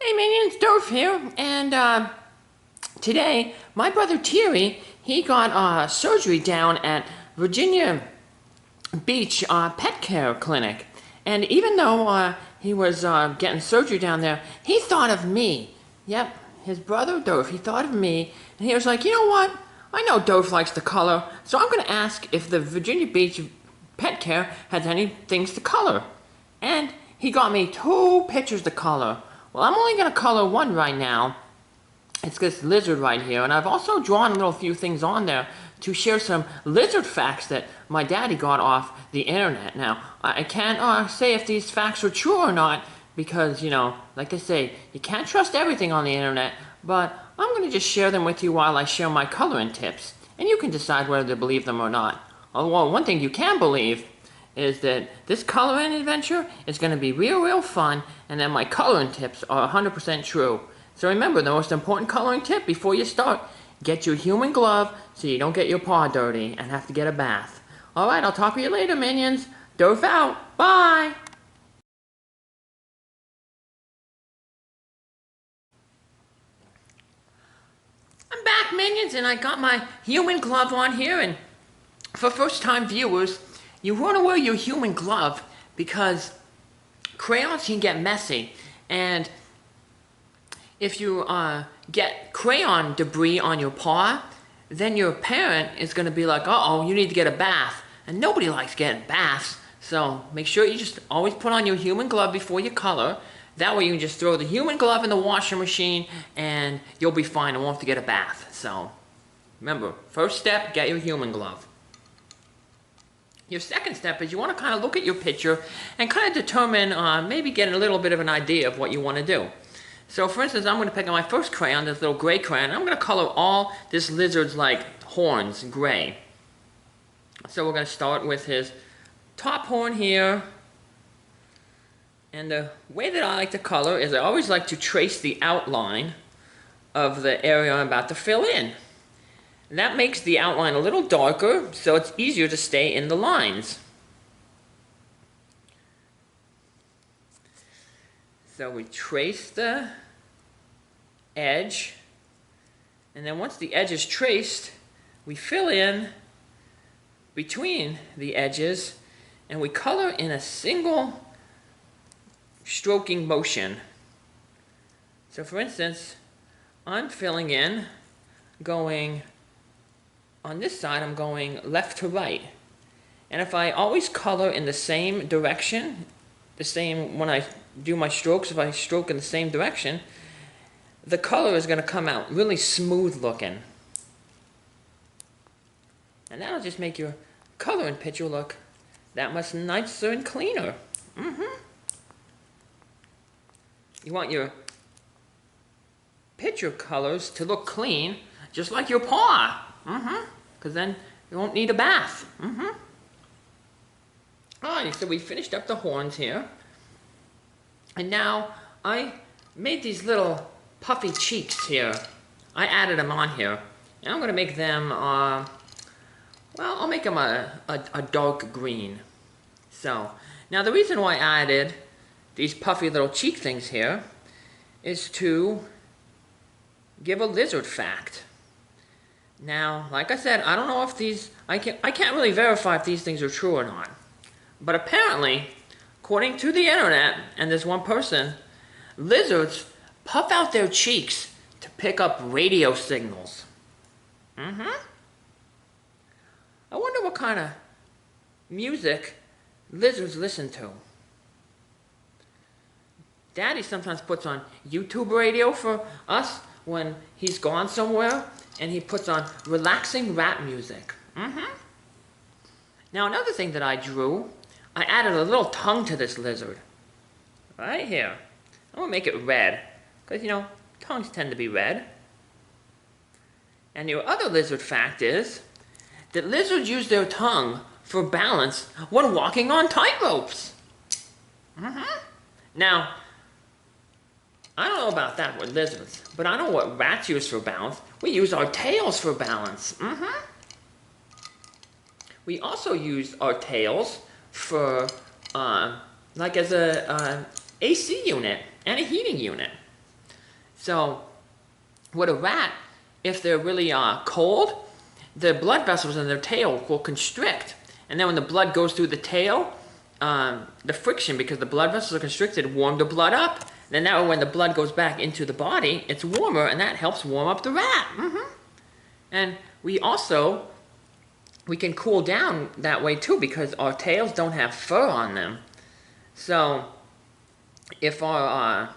Hey minions, Dorf here, and today my brother Tiree, he got surgery down at Virginia Beach Pet Care Clinic, and even though he was getting surgery down there, he thought of me. Yep, his brother Dorf, he thought of me, and he was like, you know what? I know Dorf likes the color, so I'm gonna ask if the Virginia Beach Pet Care has any things to color, and he got me 2 pictures to color. Well, I'm only going to color one right now. It's this lizard right here, and I've also drawn a little few things on there to share some lizard facts that my daddy got off the internet. Now, I can't say if these facts are true or not, because, you know, like I say, you can't trust everything on the internet, but I'm going to just share them with you while I share my coloring tips, and you can decide whether to believe them or not. Well, one thing you can believe is that this coloring adventure is going to be real fun, and that my coloring tips are 100% true. So remember, the most important coloring tip before you start, get your human glove so you don't get your paw dirty and have to get a bath. Alright, I'll talk to you later, minions. Dorf out. Bye! I'm back, minions, and I got my human glove on here, and for first-time viewers, you want to wear your human glove because crayons can get messy, and if you get crayon debris on your paw, then your parent is going to be like, uh-oh, you need to get a bath, and nobody likes getting baths, so make sure you just always put on your human glove before you color. That way you can just throw the human glove in the washing machine and you'll be fine and won't have to get a bath. So remember, first step, get your human glove. Your second step is you want to kind of look at your picture and kind of determine, maybe get a little bit of an idea of what you want to do. So for instance, I'm going to pick up my first crayon, this little gray crayon, and I'm going to color all this lizard's like horns gray. So we're going to start with his top horn here. And the way that I like to color is I always like to trace the outline of the area I'm about to fill in. That makes the outline a little darker, so it's easier to stay in the lines. So we trace the edge, and then once the edge is traced, we fill in between the edges, and we color in a single stroking motion. So for instance, I'm filling in going on this side, I'm going left to right. And if I always color in the same direction, the same when I do my strokes, if I stroke in the same direction, the color is going to come out really smooth looking. And that'll just make your coloring picture look that much nicer and cleaner. You want your picture colors to look clean, just like your paw. Because then you won't need a bath. Alright, so we finished up the horns here. And now I made these little puffy cheeks here. I added them on here. And I'm going to make them, well, I'll make them a dark green. So, now the reason why I added these puffy little cheek things here is to give a lizard fact. Now, like I said, I don't know if these, I can't really verify if these things are true or not. But apparently, according to the internet and this one person, lizards puff out their cheeks to pick up radio signals. I wonder what kind of music lizards listen to. Daddy sometimes puts on YouTube radio for us when he's gone somewhere, and he puts on relaxing rap music. Now another thing that I drew, I added a little tongue to this lizard. Right here. I'm going to make it red, because you know, tongues tend to be red. And your other lizard fact is that lizards use their tongue for balance when walking on tightropes. Now, I don't know about that with lizards, but I know what rats use for balance. We use our tails for balance. We also use our tails for, like as a AC unit and a heating unit. So with a rat, if they're really cold, the blood vessels in their tail will constrict. And then when the blood goes through the tail, the friction, because the blood vessels are constricted, warm the blood up. Then that way when the blood goes back into the body, it's warmer, and that helps warm up the rat. And we can cool down that way too, because our tails don't have fur on them. So if we're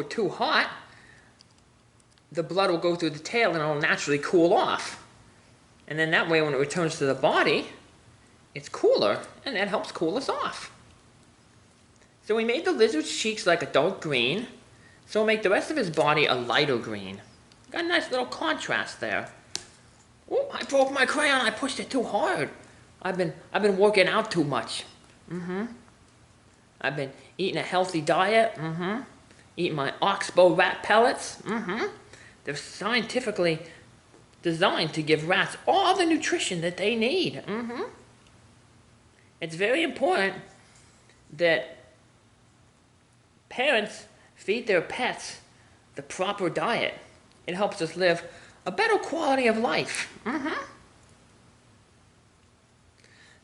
too hot, the blood will go through the tail and it'll naturally cool off. And then that way when it returns to the body, it's cooler, and that helps cool us off. So we made the lizard's cheeks like a dark green, so we'll make the rest of his body a lighter green. Got a nice little contrast there. Oh, I broke my crayon. I pushed it too hard. I've been working out too much. I've been eating a healthy diet. Eating my oxbow rat pellets. They're scientifically designed to give rats all the nutrition that they need. It's very important that parents feed their pets the proper diet. It helps us live a better quality of life.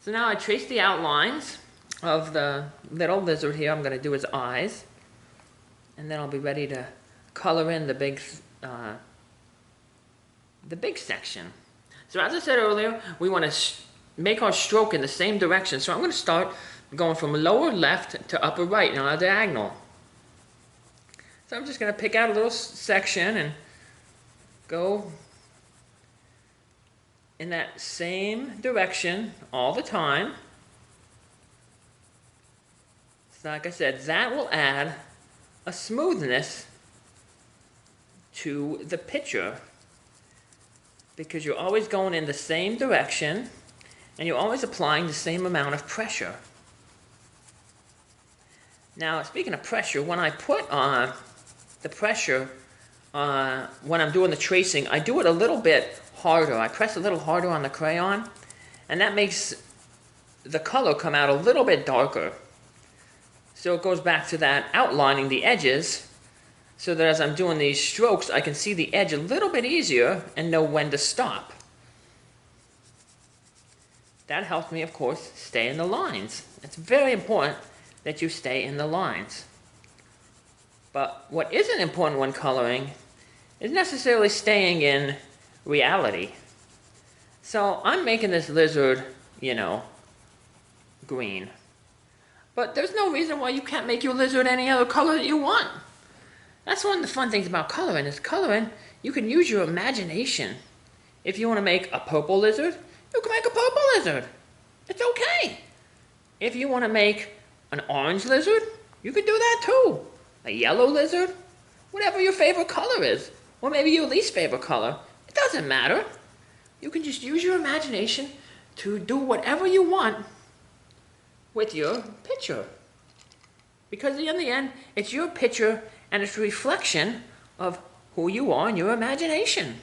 So now I trace the outlines of the little lizard here. I'm going to do his eyes. And then I'll be ready to color in the big section. So as I said earlier, we want to make our stroke in the same direction. So I'm going to start going from lower left to upper right on a diagonal. So I'm just going to pick out a little section and go in that same direction all the time. So like I said, that will add a smoothness to the picture, because you're always going in the same direction and you're always applying the same amount of pressure. Now, speaking of pressure, when I put on the pressure, when I'm doing the tracing, I do it a little bit harder. I press a little harder on the crayon, and that makes the color come out a little bit darker. So it goes back to that outlining the edges, so that as I'm doing these strokes, I can see the edge a little bit easier and know when to stop. That helps me, of course, stay in the lines. It's very important that you stay in the lines. But what isn't important when coloring is necessarily staying in reality. So I'm making this lizard, green. But there's no reason why you can't make your lizard any other color that you want. That's one of the fun things about coloring, is coloring, you can use your imagination. If you want to make a purple lizard, you can make a purple lizard. It's okay. If you want to make an orange lizard, you can do that too. A yellow lizard, whatever your favorite color is, or maybe your least favorite color. It doesn't matter. You can just use your imagination to do whatever you want with your picture. Because in the end, it's your picture and it's a reflection of who you are in your imagination.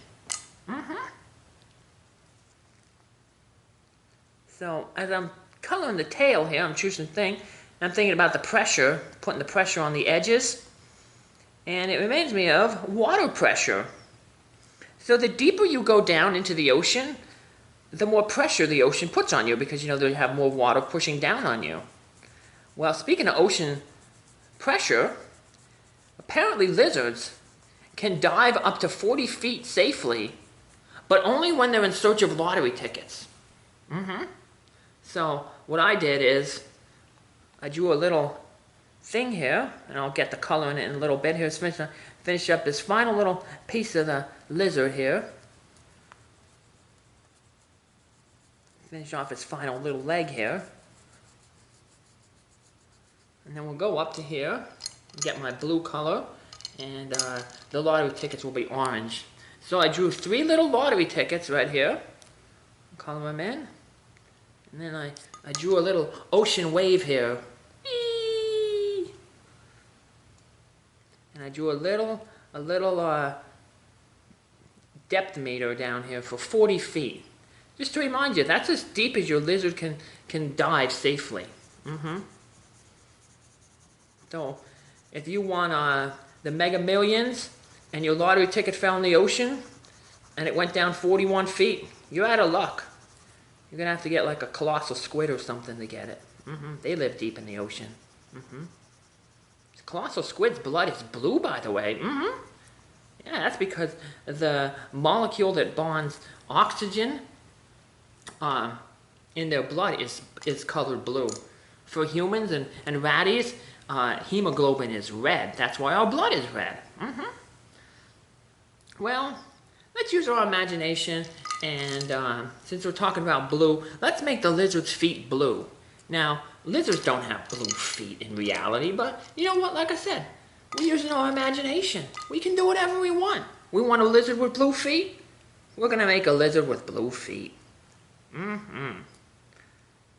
So as I'm coloring the tail here, I'm choosing thing. I'm thinking about the pressure, putting the pressure on the edges. And it reminds me of water pressure. So the deeper you go down into the ocean, the more pressure the ocean puts on you, because they have more water pushing down on you. Well, speaking of ocean pressure, apparently lizards can dive up to 40 feet safely, but only when they're in search of lottery tickets. So what I did is I drew a little thing here, and I'll get the color in it in a little bit. Here's finish up this final little piece of the lizard here. Finish off its final little leg here. And then we'll go up to here, get my blue color, and the lottery tickets will be orange. So I drew 3 little lottery tickets right here. Color them in. And then I drew a little ocean wave here. Whee! And I drew a little depth meter down here for 40 feet. Just to remind you, that's as deep as your lizard can dive safely. So if you want the Mega Millions and your lottery ticket fell in the ocean and it went down 41 feet, you're out of luck. You're going to have to get like a colossal squid or something to get it. They live deep in the ocean. Colossal squid's blood is blue, by the way. Yeah, that's because the molecule that bonds oxygen in their blood is colored blue. For humans and ratties, hemoglobin is red. That's why our blood is red. Well, let's use our imagination, and since we're talking about blue, let's make the lizard's feet blue. Now, lizards don't have blue feet in reality, but you know what? Like I said, we're using our imagination. We can do whatever we want. We want a lizard with blue feet? We're going to make a lizard with blue feet.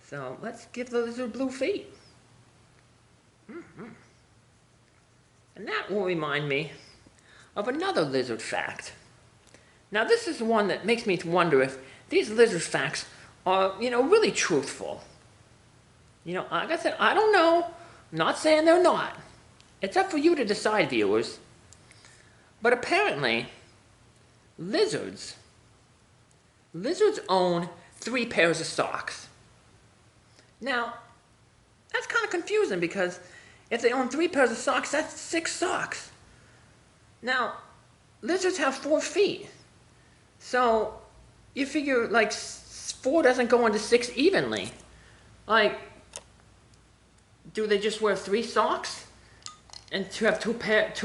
So let's give the lizard blue feet. And that will remind me of another lizard fact. Now this is one that makes me wonder if these lizard facts are, really truthful. Like I said, I don't know. I'm not saying they're not. It's up for you to decide, viewers. But apparently, lizards own 3 pairs of socks. Now, that's kind of confusing because if they own 3 pairs of socks, that's 6 socks. Now, lizards have 4 feet. So, you figure like 4 doesn't go into 6 evenly. Like, do they just wear 3 socks? And to have 2 pairs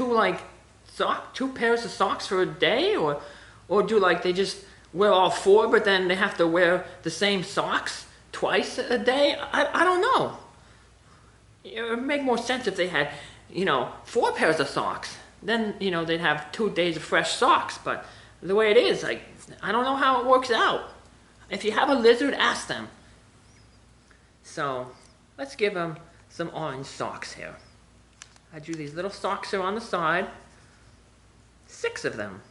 of socks for a day? Or do like they just wear all 4 but then they have to wear the same socks twice a day? I don't know. It would make more sense if they had, 4 pairs of socks. Then, they'd have 2 days of fresh socks. But the way it is, like, I don't know how it works out. If you have a lizard, ask them. So, let's give them some orange socks here. I drew these little socks here on the side. 6 of them.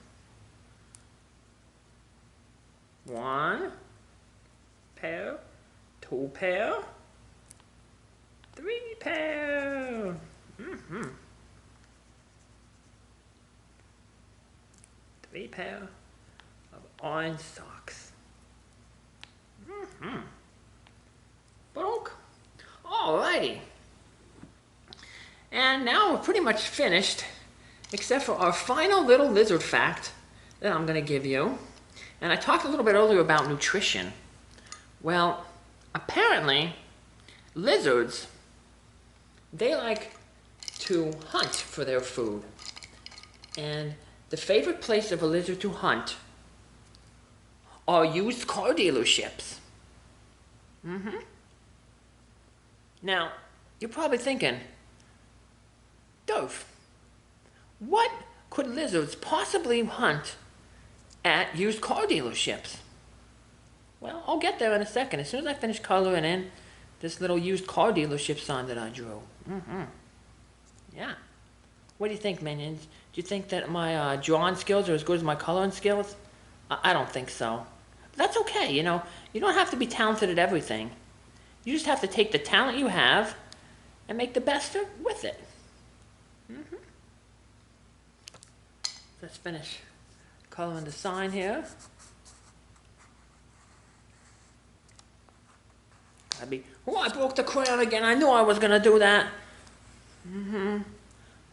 1 pair, 2 pair, 3 pair. 3 pair of orange socks. Bonk. Alrighty. And now we're pretty much finished, except for our final little lizard fact that I'm going to give you. And I talked a little bit earlier about nutrition. Well, apparently, lizards, they like to hunt for their food. And the favorite place of a lizard to hunt are used car dealerships. Now, you're probably thinking, Dove, what could lizards possibly hunt at used car dealerships? Well, I'll get there in a second. As soon as I finish coloring in this little used car dealership sign that I drew. Yeah. What do you think, minions? Do you think that my drawing skills are as good as my coloring skills? I don't think so. But that's okay, You don't have to be talented at everything. You just have to take the talent you have and make the best with it. Let's finish coloring the sign here. I broke the crayon again. I knew I was going to do that.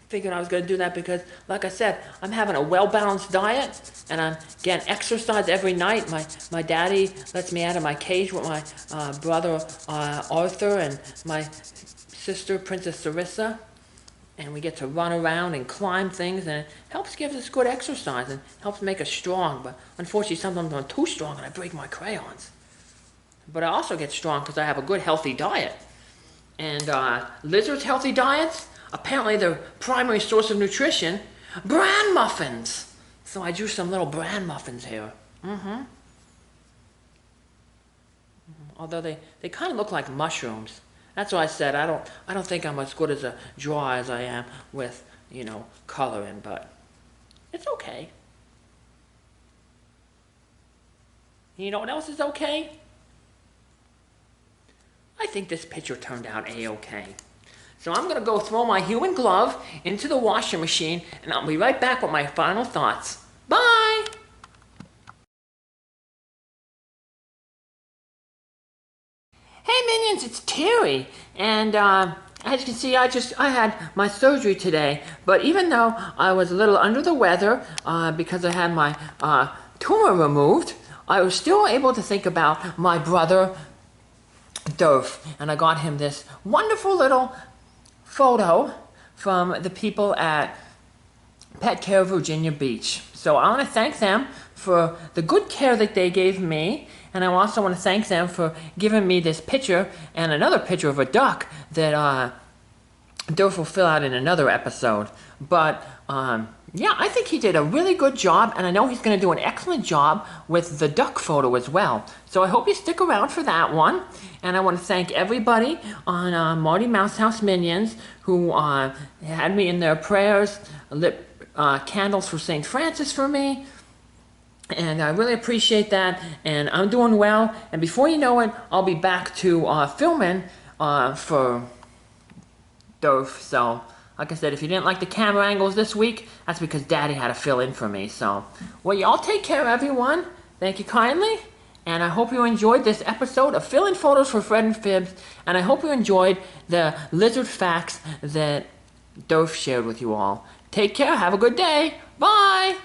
Figured I was going to do that because, like I said, I'm having a well-balanced diet and I'm getting exercise every night. My daddy lets me out of my cage with my brother Arthur and my sister Princess Sarissa. And we get to run around and climb things, and it helps give us good exercise and helps make us strong. But unfortunately, sometimes I'm too strong and I break my crayons. But I also get strong because I have a good, healthy diet. And lizards' healthy diets, apparently their primary source of nutrition, bran muffins. So I drew some little bran muffins here. Although they kind of look like mushrooms. That's why I said I don't think I'm as good as a drawer as I am with, coloring, but it's okay. You know what else is okay? I think this picture turned out A-okay. So I'm going to go throw my human glove into the washing machine, and I'll be right back with my final thoughts. Bye! Hey Minions, it's Tiree, and as you can see, I had my surgery today, but even though I was a little under the weather because I had my tumor removed, I was still able to think about my brother, Durf, and I got him this wonderful little photo from the people at Pet Care Virginia Beach. So I want to thank them for the good care that they gave me, and I also want to thank them for giving me this picture and another picture of a duck that Durf will fill out in another episode. But yeah, I think he did a really good job, and I know he's going to do an excellent job with the duck photo as well. So I hope you stick around for that one. And I want to thank everybody on Marty Mouse House Minions who had me in their prayers, lit candles for St. Francis for me. And I really appreciate that, and I'm doing well. And before you know it, I'll be back to filming for Durf. So, like I said, if you didn't like the camera angles this week, that's because Daddy had to fill in for me. So, well, y'all take care, everyone. Thank you kindly. And I hope you enjoyed this episode of Fill-In Photos for Fred and Fibbs. And I hope you enjoyed the lizard facts that Durf shared with you all. Take care. Have a good day. Bye.